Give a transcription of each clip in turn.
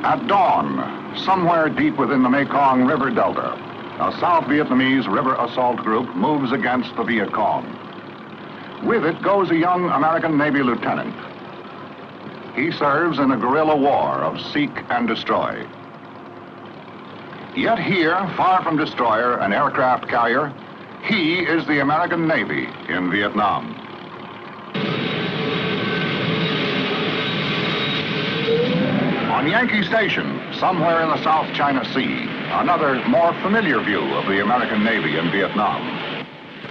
At dawn, somewhere deep within the Mekong River Delta, a South Vietnamese river assault group moves against the Viet Cong. With it goes a young American Navy lieutenant. He serves in a guerrilla war of seek and destroy. Yet here, far from destroyer and aircraft carrier, he is the American Navy in Vietnam. On Yankee Station, somewhere in the South China Sea, another more familiar view of the American Navy in Vietnam.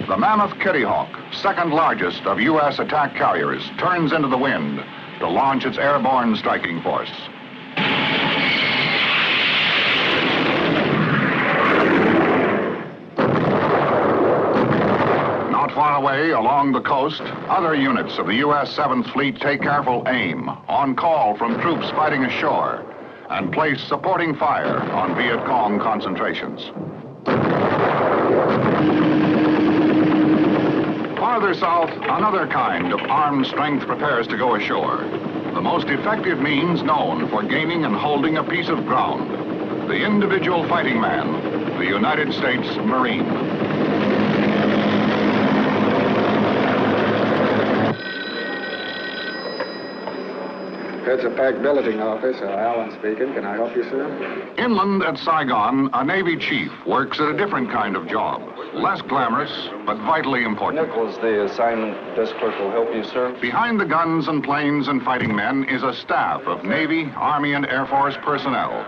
The Mammoth Kitty Hawk, second largest of U.S. attack carriers, turns into the wind to launch its airborne striking force. Not far away, along the coast, other units of the U.S. 7th Fleet take careful aim, on call from troops fighting ashore, and place supporting fire on Viet Cong concentrations. Farther south, another kind of armed strength prepares to go ashore. The most effective means known for gaining and holding a piece of ground. The individual fighting man, the United States Marine. It's a packed billeting office. Alan speaking. Can I help you, sir? Inland at Saigon, a Navy chief works at a different kind of job. Less glamorous, but vitally important. Nichols, the assignment desk clerk will help you, sir. Behind the guns and planes and fighting men is a staff of Navy, Army, and Air Force personnel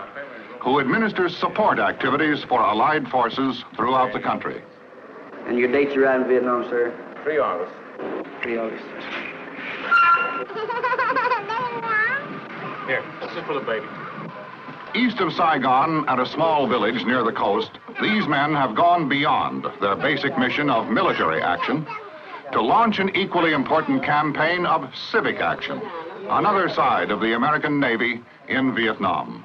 who administers support activities for Allied forces throughout the country. And your dates you're out in Vietnam, sir? 3 August. 3 August. Here, this is for the baby. East of Saigon, at a small village near the coast, these men have gone beyond their basic mission of military action to launch an equally important campaign of civic action, another side of the American Navy in Vietnam.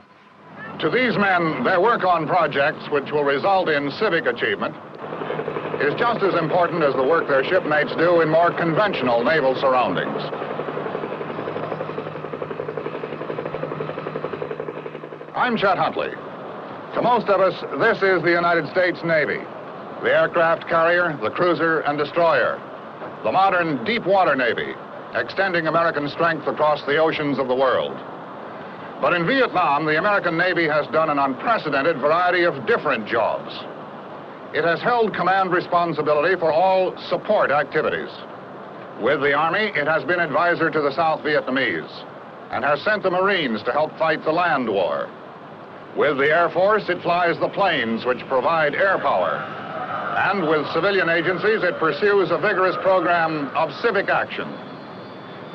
To these men, their work on projects which will result in civic achievement is just as important as the work their shipmates do in more conventional naval surroundings. I'm Chet Huntley. To most of us, this is the United States Navy. The aircraft carrier, the cruiser, and destroyer. The modern deep water Navy, extending American strength across the oceans of the world. But in Vietnam, the American Navy has done an unprecedented variety of different jobs. It has held command responsibility for all support activities. With the Army, it has been advisor to the South Vietnamese and has sent the Marines to help fight the land war. With the Air Force, it flies the planes which provide air power. And with civilian agencies, it pursues a vigorous program of civic action.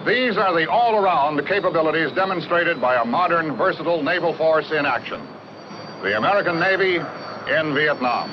These are the all-around capabilities demonstrated by a modern, versatile naval force in action. The American Navy in Vietnam.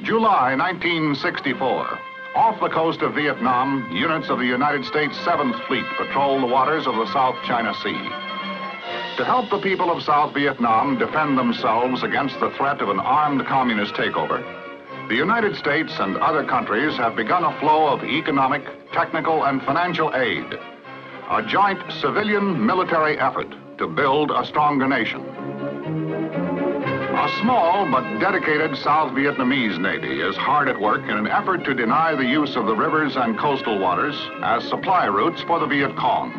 July 1964. Off the coast of Vietnam, units of the United States 7th Fleet patrol the waters of the South China Sea. To help the people of South Vietnam defend themselves against the threat of an armed communist takeover, the United States and other countries have begun a flow of economic, technical, and financial aid, a joint civilian-military effort to build a stronger nation. A small but dedicated South Vietnamese Navy is hard at work in an effort to deny the use of the rivers and coastal waters as supply routes for the Viet Cong.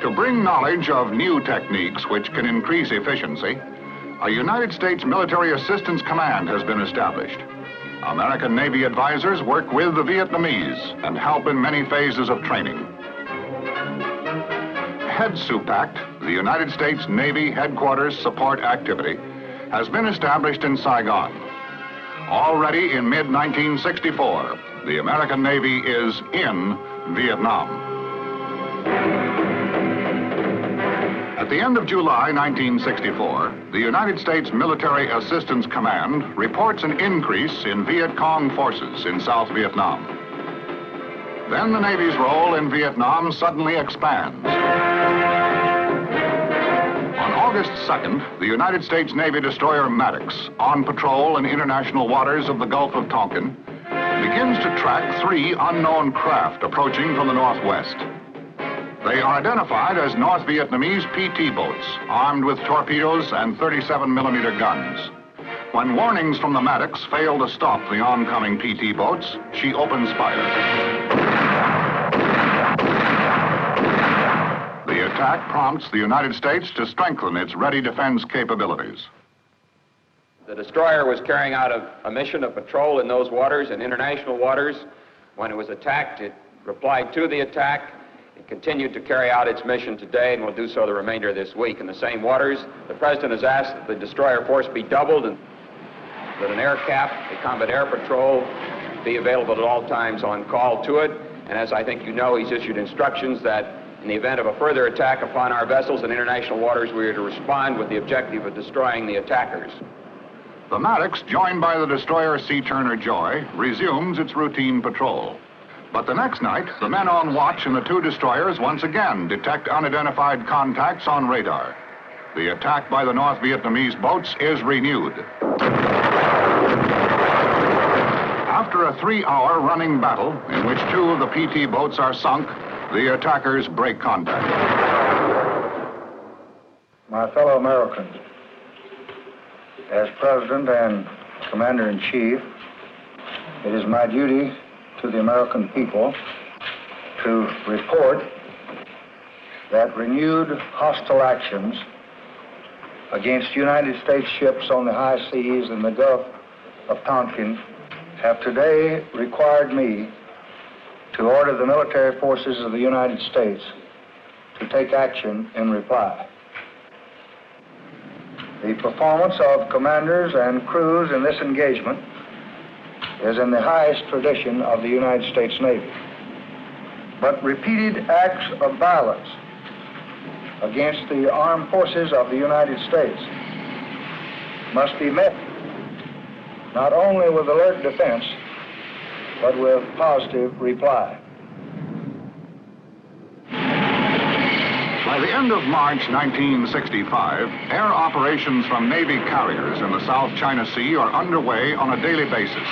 To bring knowledge of new techniques which can increase efficiency, a United States Military Assistance Command has been established. American Navy advisors work with the Vietnamese and help in many phases of training. HEDSUPACT, the United States Navy Headquarters Support Activity, has been established in Saigon. Already in mid-1964, the American Navy is in Vietnam. At the end of July 1964, the United States Military Assistance Command reports an increase in Viet Cong forces in South Vietnam. Then the Navy's role in Vietnam suddenly expands. On August 2nd, the United States Navy destroyer Maddox, on patrol in international waters of the Gulf of Tonkin, begins to track 3 unknown craft approaching from the northwest. They are identified as North Vietnamese PT boats, armed with torpedoes and 37mm guns. When warnings from the Maddox fail to stop the oncoming PT boats, she opens fire. The attack prompts the United States to strengthen its ready defense capabilities. The destroyer was carrying out a mission of patrol in those waters, in international waters. When it was attacked, it replied to the attack. It continued to carry out its mission today and will do so the remainder of this week in the same waters. The President has asked that the destroyer force be doubled and that an air cap, a combat air patrol, be available at all times on call to it. And as I think you know, he's issued instructions that in the event of a further attack upon our vessels in international waters, we are to respond with the objective of destroying the attackers. The Maddox, joined by the destroyer Sea Turner Joy, resumes its routine patrol. But the next night, the men on watch in the 2 destroyers once again detect unidentified contacts on radar. The attack by the North Vietnamese boats is renewed. After a 3-hour running battle, in which 2 of the PT boats are sunk, the attackers break contact. My fellow Americans, as President and Commander-in-Chief, it is my duty to the American people to report that renewed hostile actions against United States ships on the high seas in the Gulf of Tonkin have today required me to order the military forces of the United States to take action in reply. The performance of commanders and crews in this engagement is in the highest tradition of the United States Navy. But repeated acts of violence against the armed forces of the United States must be met not only with alert defense, but with positive reply. By the end of March 1965, air operations from Navy carriers in the South China Sea are underway on a daily basis.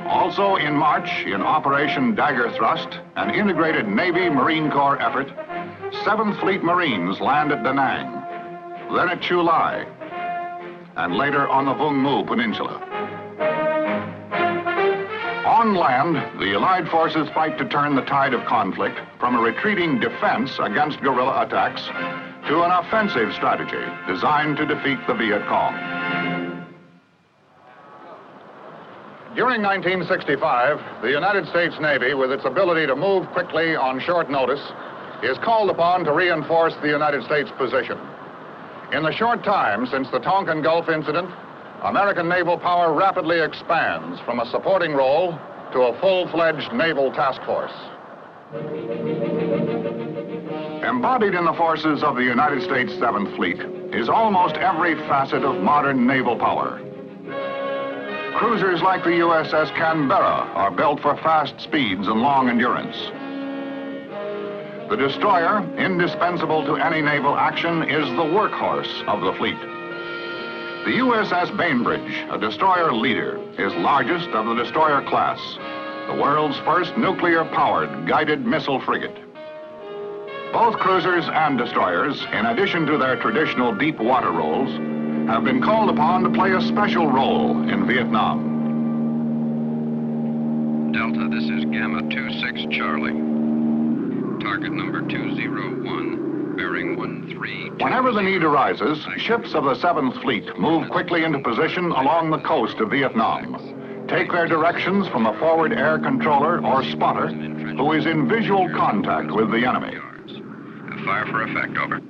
Also in March, in Operation Dagger Thrust, an integrated Navy-Marine Corps effort, 7th Fleet Marines land at Da Nang, then at Chu Lai, and later on the Vung Mu Peninsula. On land, the Allied forces fight to turn the tide of conflict from a retreating defense against guerrilla attacks to an offensive strategy designed to defeat the Viet Cong. During 1965, the United States Navy, with its ability to move quickly on short notice, is called upon to reinforce the United States position. In the short time since the Tonkin Gulf incident, American naval power rapidly expands from a supporting role to a full-fledged naval task force. Embodied in the forces of the United States 7th Fleet is almost every facet of modern naval power. Cruisers like the USS Canberra are built for fast speeds and long endurance. The destroyer, indispensable to any naval action, is the workhorse of the fleet. The USS Bainbridge, a destroyer leader, is largest of the destroyer class, the world's first nuclear-powered guided missile frigate. Both cruisers and destroyers, in addition to their traditional deep water roles, have been called upon to play a special role in Vietnam. Delta, this is Gamma 26 Charlie. target number 201, bearing 13. Whenever the need arises, ships of the 7th Fleet move quickly into position along the coast of Vietnam. Take their directions from a forward air controller or spotter who is in visual contact with the enemy. Fire for effect, over.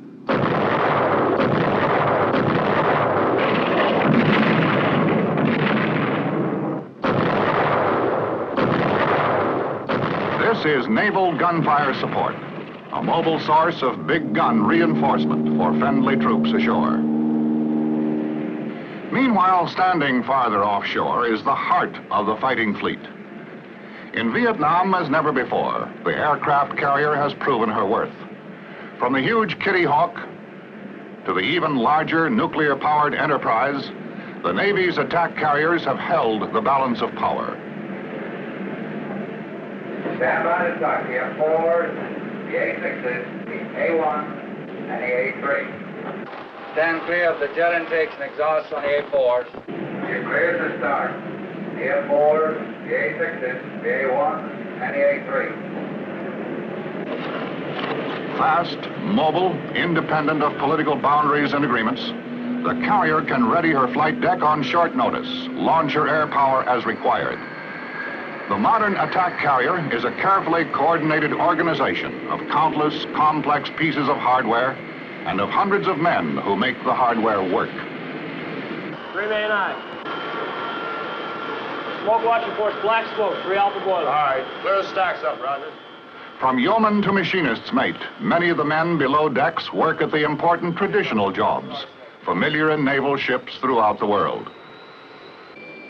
This is naval gunfire support, a mobile source of big gun reinforcement for friendly troops ashore. Meanwhile, standing farther offshore is the heart of the fighting fleet. In Vietnam, as never before, the aircraft carrier has proven her worth. From the huge Kitty Hawk to the even larger nuclear-powered Enterprise, the Navy's attack carriers have held the balance of power. Stand by to start. The F4s, the A6s, the A1, and the A3. Stand clear of the jet intakes and exhausts on the A4s. You're clear to start. The F4s, the A6s, the A1, and the A3. Fast, mobile, independent of political boundaries and agreements, the carrier can ready her flight deck on short notice, launch her air power as required. The modern attack carrier is a carefully coordinated organization of countless complex pieces of hardware and of hundreds of men who make the hardware work. 3-9. Smoke watch reports black smoke, 3 Alpha boiler. All right, clear the stacks up, Roger. From yeoman to machinist's mate, many of the men below decks work at the important traditional jobs, familiar in naval ships throughout the world.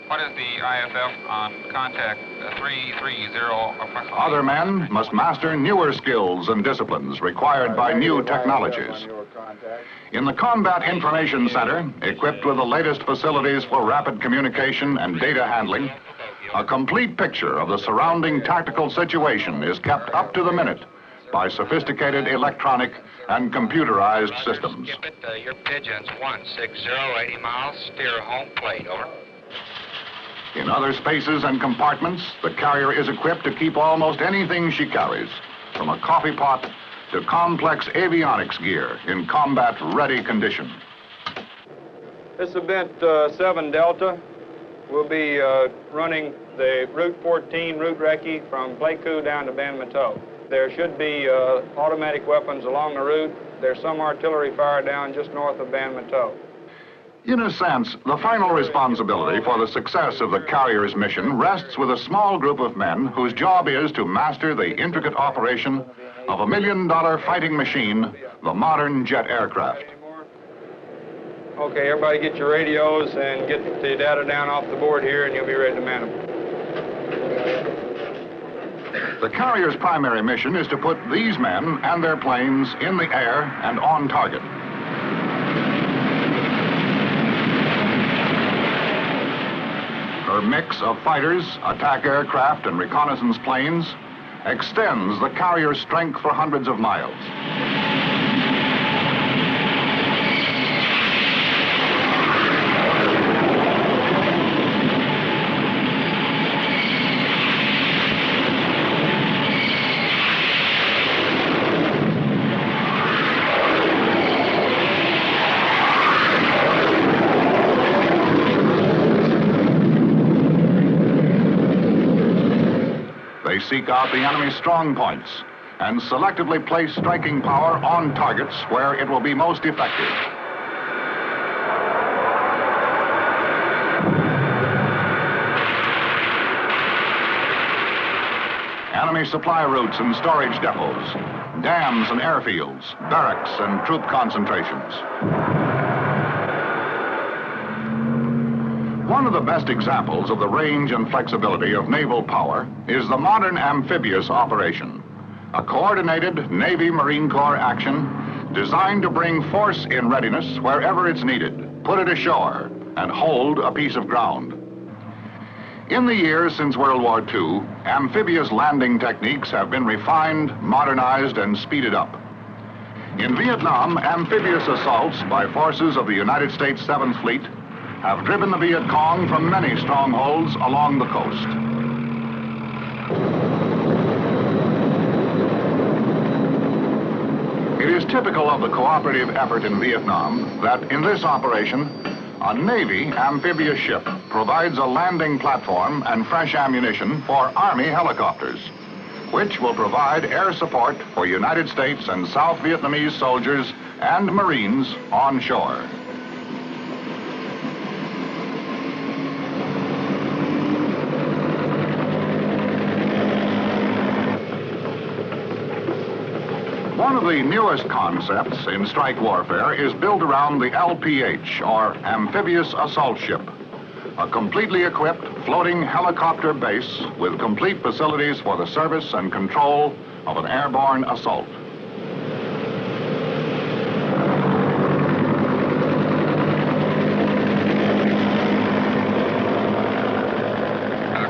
What is the IFF on contact 330 approximately? Other men must master newer skills and disciplines required by new technologies. In the Combat Information Center, equipped with the latest facilities for rapid communication and data handling, a complete picture of the surrounding tactical situation is kept up to the minute by sophisticated electronic and computerized systems. Skip it, your pigeons 160, 80 miles, steer home plate, over. In other spaces and compartments, the carrier is equipped to keep almost anything she carries, from a coffee pot to complex avionics gear in combat-ready condition. This is event 7 Delta. We'll be running the Route 14 route recce from Pleiku down to Ban Mateau. There should be automatic weapons along the route. There's some artillery fire down just north of Ban Mateau. In a sense, the final responsibility for the success of the carrier's mission rests with a small group of men whose job is to master the intricate operation of a $1 million fighting machine, the modern jet aircraft. Okay, everybody get your radios and get the data down off the board here and you'll be ready to man them. The carrier's primary mission is to put these men and their planes in the air and on target. Her mix of fighters, attack aircraft, and reconnaissance planes extends the carrier's strength for hundreds of miles. They seek out the enemy's strong points and selectively place striking power on targets where it will be most effective. Enemy supply routes and storage depots, dams and airfields, barracks and troop concentrations. One of the best examples of the range and flexibility of naval power is the modern amphibious operation, a coordinated Navy-Marine Corps action designed to bring force in readiness wherever it's needed, put it ashore, and hold a piece of ground. In the years since World War II, amphibious landing techniques have been refined, modernized, and speeded up. In Vietnam, amphibious assaults by forces of the United States 7th Fleet have driven the Viet Cong from many strongholds along the coast. It is typical of the cooperative effort in Vietnam that in this operation, a Navy amphibious ship provides a landing platform and fresh ammunition for Army helicopters, which will provide air support for United States and South Vietnamese soldiers and Marines on shore. One of the newest concepts in strike warfare is built around the LPH, or Amphibious Assault Ship, a completely equipped floating helicopter base with complete facilities for the service and control of an airborne assault.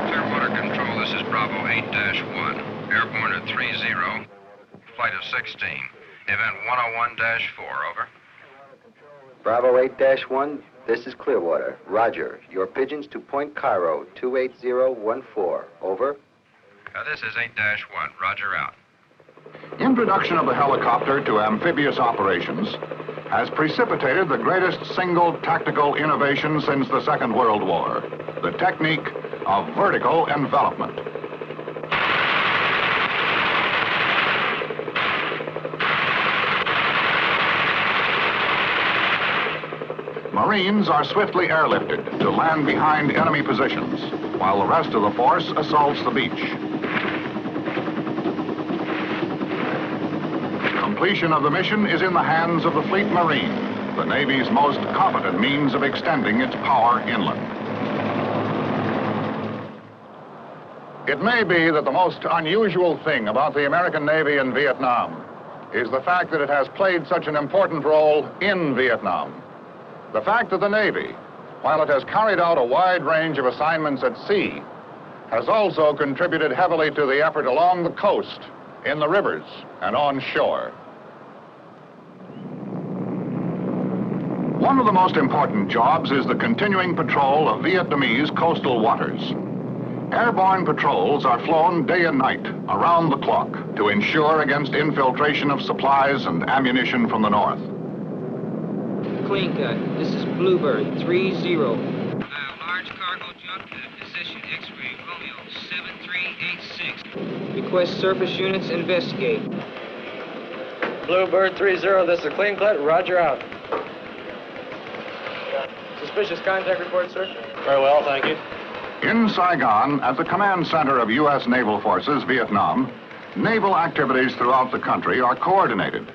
Clearwater Control, this is Bravo 8-1, airborne at 30, flight of 16, event 101-4, over. Bravo 8-1, this is Clearwater. Roger. Your pigeons to Point Cairo, 28014. Over. This is 8-1. Roger, out. Introduction of the helicopter to amphibious operations has precipitated the greatest single tactical innovation since the Second World War, the technique of vertical envelopment. Marines are swiftly airlifted to land behind enemy positions, while the rest of the force assaults the beach. Completion of the mission is in the hands of the Fleet Marine, the Navy's most competent means of extending its power inland. It may be that the most unusual thing about the American Navy in Vietnam is the fact that it has played such an important role in Vietnam. The fact that the Navy, while it has carried out a wide range of assignments at sea, has also contributed heavily to the effort along the coast, in the rivers, and on shore. One of the most important jobs is the continuing patrol of Vietnamese coastal waters. Airborne patrols are flown day and night, around the clock, to ensure against infiltration of supplies and ammunition from the north. Clean cut. This is Bluebird 30. Large cargo junk position X-ray Romeo 7386. Request surface units investigate. Bluebird 30, this is Clean Cut. Roger, out. Suspicious contact report, sir? Very well, thank you. In Saigon, at the command center of U.S. Naval Forces, Vietnam, naval activities throughout the country are coordinated.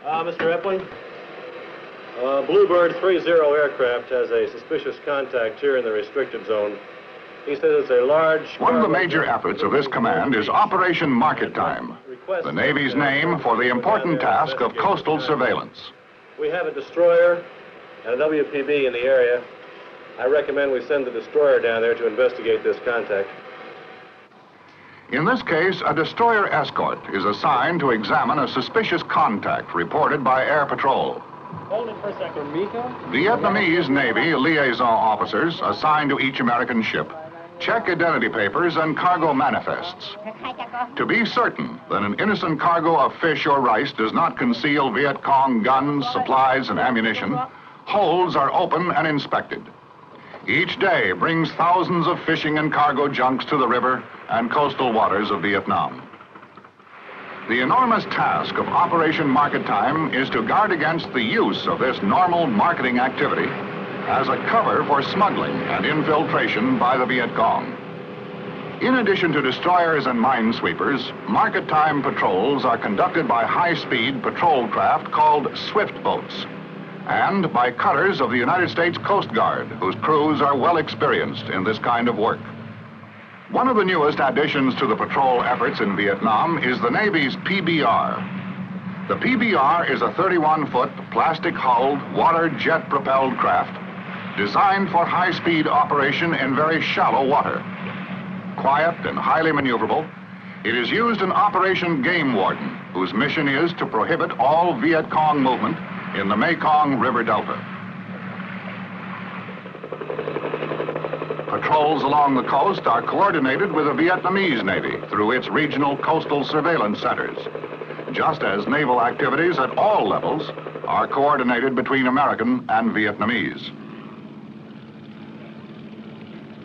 Mr. Epling? Bluebird 30 aircraft has a suspicious contact here in the restricted zone. He says it's a large... One of the major efforts of this command is Operation Market Time, the Navy's name for the important task of coastal surveillance. We have a destroyer and a WPB in the area. I recommend we send the destroyer down there to investigate this contact. In this case, a destroyer escort is assigned to examine a suspicious contact reported by Air Patrol. Hold it for a second, Miko. Vietnamese Navy liaison officers assigned to each American ship check identity papers and cargo manifests. To be certain that an innocent cargo of fish or rice does not conceal Viet Cong guns, supplies, and ammunition, holds are open and inspected. Each day brings thousands of fishing and cargo junks to the river and coastal waters of Vietnam. The enormous task of Operation Market Time is to guard against the use of this normal marketing activity as a cover for smuggling and infiltration by the Viet Cong. In addition to destroyers and minesweepers, market time patrols are conducted by high-speed patrol craft called swift boats, and by cutters of the United States Coast Guard, whose crews are well experienced in this kind of work. One of the newest additions to the patrol efforts in Vietnam is the Navy's PBR. The PBR is a 31-foot plastic-hulled, water jet-propelled craft designed for high-speed operation in very shallow water. Quiet and highly maneuverable, it is used in Operation Game Warden, whose mission is to prohibit all Viet Cong movement in the Mekong River Delta. Patrols along the coast are coordinated with the Vietnamese Navy through its regional coastal surveillance centers. just as naval activities at all levels are coordinated between American and Vietnamese.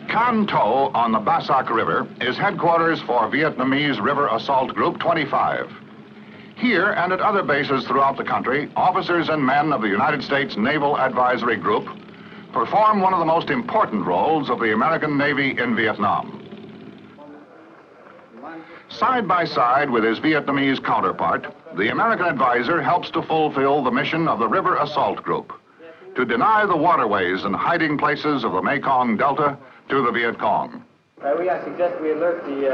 Can Tho on the Bassac River is headquarters for Vietnamese River Assault Group 25. Here and at other bases throughout the country, officers and men of the United States Naval Advisory Group perform one of the most important roles of the American Navy in Vietnam. Side by side with his Vietnamese counterpart, the American advisor helps to fulfill the mission of the River Assault Group, to deny the waterways and hiding places of the Mekong Delta to the Viet Cong. I suggest we alert the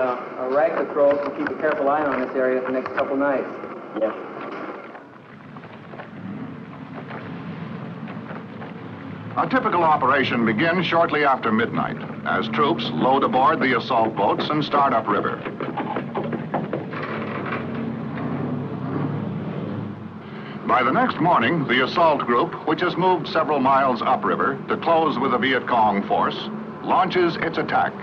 Iraq patrols to keep a careful eye on this area for the next couple nights. Yes. A typical operation begins shortly after midnight as troops load aboard the assault boats and start upriver. By the next morning, the assault group, which has moved several miles upriver to close with the Viet Cong force, launches its attack.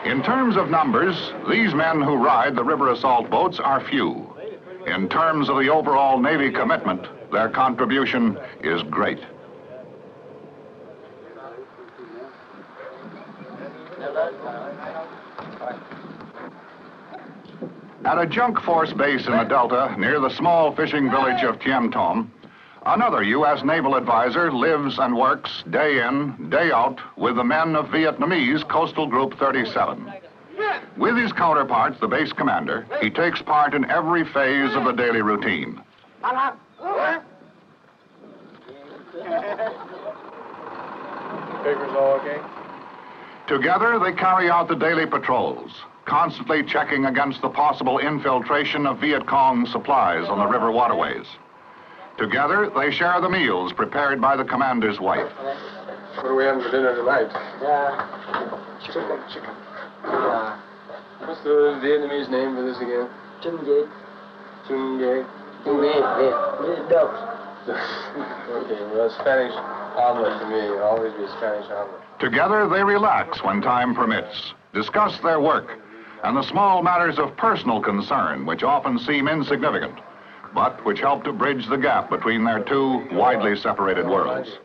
In terms of numbers, these men who ride the river assault boats are few. In terms of the overall Navy commitment, their contribution is great. At a junk force base in the Delta near the small fishing village of Tiem Tom, another U.S. naval advisor lives and works day in, day out with the men of Vietnamese Coastal Group 37. With his counterparts, the base commander, he takes part in every phase of the daily routine. Papers all okay? Together, they carry out the daily patrols, constantly checking against the possible infiltration of Viet Cong supplies on the river waterways. Together, they share the meals prepared by the commander's wife. What are we having for dinner tonight? Chicken. What's the Vietnamese name for this again? Chun Gate. Chun Gate? Ducks. Okay, well, Spanish omelet for me. Always be Spanish omelet. Together, they relax when time permits, discuss their work, and the small matters of personal concern, which often seem insignificant, but which help to bridge the gap between their two widely separated worlds.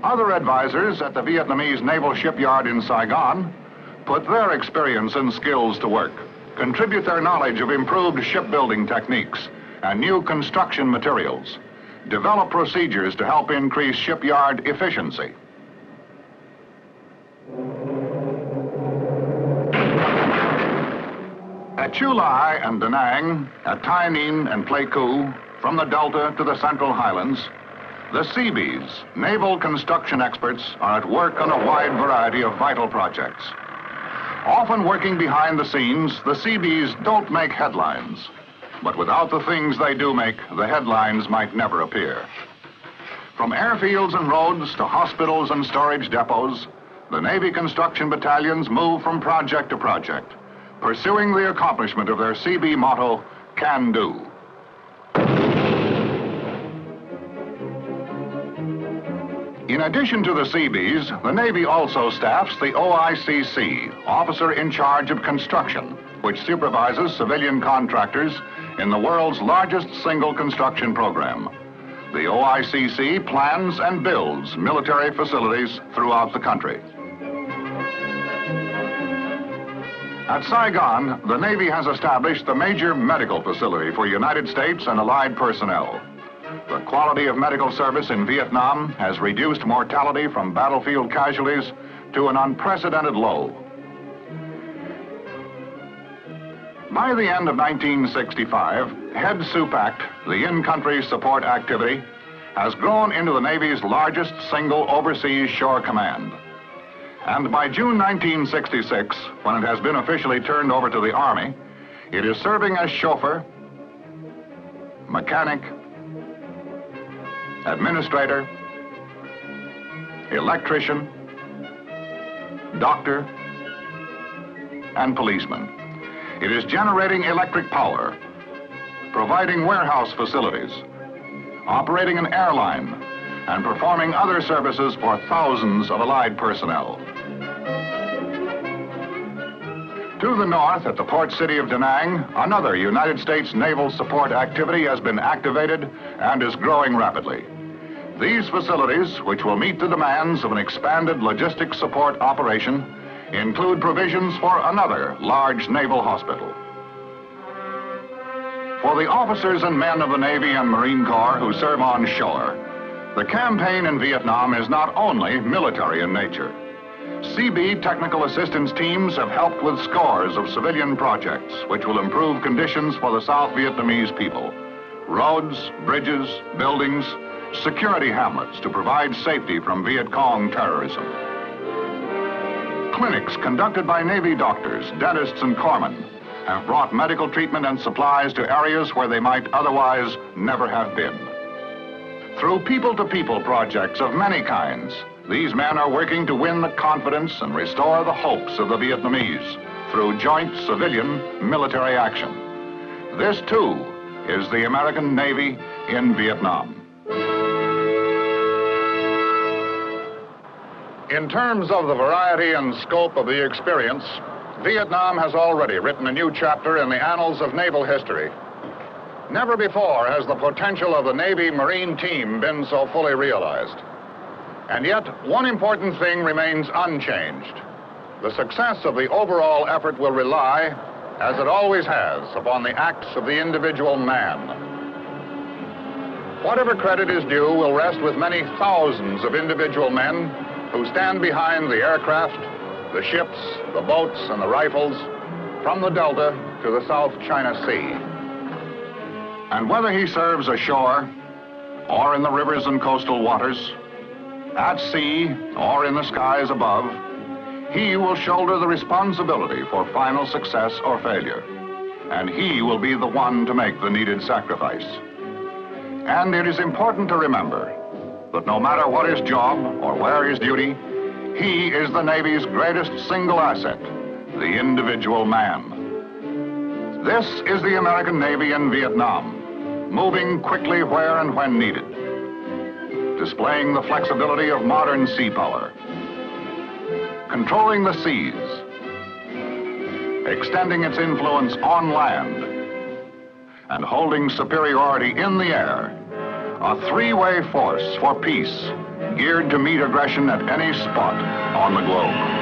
Other advisors at the Vietnamese Naval Shipyard in Saigon put their experience and skills to work, contribute their knowledge of improved shipbuilding techniques and new construction materials, develop procedures to help increase shipyard efficiency. At Chu Lai and Da Nang, at Tai Ninh and Pleiku, from the Delta to the Central Highlands, the Seabees, naval construction experts, are at work on a wide variety of vital projects. Often working behind the scenes, the Seabees don't make headlines. But without the things they do make, the headlines might never appear. From airfields and roads to hospitals and storage depots, the Navy construction battalions move from project to project, pursuing the accomplishment of their CB motto, can do. In addition to the Seabees, the Navy also staffs the OICC, Officer in Charge of Construction, which supervises civilian contractors in the world's largest single construction program. The OICC plans and builds military facilities throughout the country. At Saigon, the Navy has established the major medical facility for United States and allied personnel. The quality of medical service in Vietnam has reduced mortality from battlefield casualties to an unprecedented low. By the end of 1965, Head SUPACT, the in-country support activity, has grown into the Navy's largest single overseas shore command. And by June 1966, when it has been officially turned over to the Army, it is serving as chauffeur, mechanic, administrator, electrician, doctor, and policeman. It is generating electric power, providing warehouse facilities, operating an airline, and performing other services for thousands of allied personnel. To the north, at the port city of Da Nang, another United States naval support activity has been activated and is growing rapidly. These facilities, which will meet the demands of an expanded logistics support operation, include provisions for another large naval hospital. For the officers and men of the Navy and Marine Corps who serve on shore, the campaign in Vietnam is not only military in nature. CB technical assistance teams have helped with scores of civilian projects which will improve conditions for the South Vietnamese people. Roads, bridges, buildings, security hamlets to provide safety from Viet Cong terrorism. Clinics conducted by Navy doctors, dentists, and corpsmen have brought medical treatment and supplies to areas where they might otherwise never have been. Through people-to-people projects of many kinds, these men are working to win the confidence and restore the hopes of the Vietnamese through joint civilian-military action. This, too, is the American Navy in Vietnam. In terms of the variety and scope of the experience, Vietnam has already written a new chapter in the annals of naval history. Never before has the potential of the Navy Marine team been so fully realized. And yet, one important thing remains unchanged. The success of the overall effort will rely, as it always has, upon the acts of the individual man. Whatever credit is due will rest with many thousands of individual men who stand behind the aircraft, the ships, the boats, and the rifles from the Delta to the South China Sea. And whether he serves ashore or in the rivers and coastal waters, at sea or in the skies above, he will shoulder the responsibility for final success or failure, and he will be the one to make the needed sacrifice. And it is important to remember that no matter what his job or where his duty, he is the Navy's greatest single asset, the individual man. This is the American Navy in Vietnam, moving quickly where and when needed, displaying the flexibility of modern sea power, controlling the seas, extending its influence on land, and holding superiority in the air, a three-way force for peace, geared to meet aggression at any spot on the globe.